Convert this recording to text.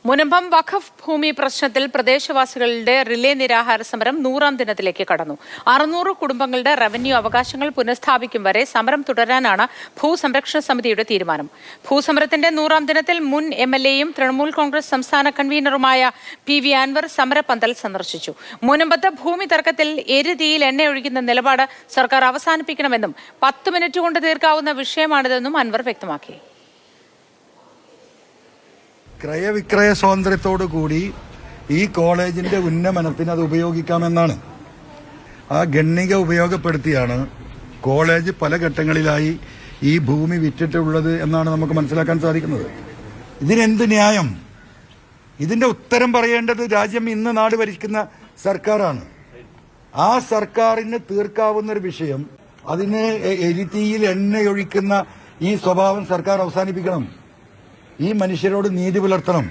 മുനമ്പം വഖഫ് ഭൂമി പ്രശ്നത്തിൽ പ്രദേശവാസികളുടെ റിലേ നിരാഹാര സമരം 100-ാം ദിനത്തിലേക്ക് കടന്നു. 600 കുടുംബങ്ങളുടെ റവന്യൂ അവകാശങ്ങൾ പുനഃസ്ഥാപിക്കും വരെ സമരം തുടരാനാണ് ഭൂസംരക്ഷണ സമിതിയുടെ തീരുമാനം. ഭൂസമരത്തിന്റെ 100-ാം ദിനത്തിൽ മുൻ MLA-യും തൃണമൂൽ കോൺഗ്രസ് സംസ്ഥാന കൺവീനറുമായ PV അൻവർ സമരപന്തൽ സന്ദർശിച്ചു. മുനമ്പത്ത് ഭൂമി തർക്കത്തിൽ എരുതിയിൽ എണ്ണയൊഴിക്കുന്ന നിലപാട് സർക്കാർ അവസാനിപ്പിക്കണമെന്നും 10 മിനിറ്റ് കൊണ്ട് തീർക്കാവുന്ന വിഷയമാണിതെന്നും അൻവർ വ്യക്തമാക്കി. ക്രയവിക്രയ സ്വാതന്ത്ര്യത്തോടു കൂടി ഈ കോളേജിന്റെ ഉന്നമനത്തിന് അത് ഉപയോഗിക്കാമെന്നാണ്. ആ ഗണ്ണിക ഉപയോഗപ്പെടുത്തിയാണ് കോളേജ് പല ഘട്ടങ്ങളിലായി ഈ ഭൂമി വിറ്റിട്ടുള്ളത് എന്നാണ് നമുക്ക് മനസ്സിലാക്കാൻ സാധിക്കുന്നത്. ഇതിനെന്ത് ന്യായം? ഇതിന്റെ ഉത്തരം പറയേണ്ടത് രാജ്യം ഇന്ന് നാട് ഭരിക്കുന്ന സർക്കാരാണ്. ആ സർക്കാരിന് തീർക്കാവുന്ന ഒരു വിഷയം, അതിന് എരിതീയിൽ എണ്ണയൊഴിക്കുന്ന ഈ സ്വഭാവം സർക്കാർ അവസാനിപ്പിക്കണം. ഈ മനുഷ്യരോട് നീതി പുലർത്തണം.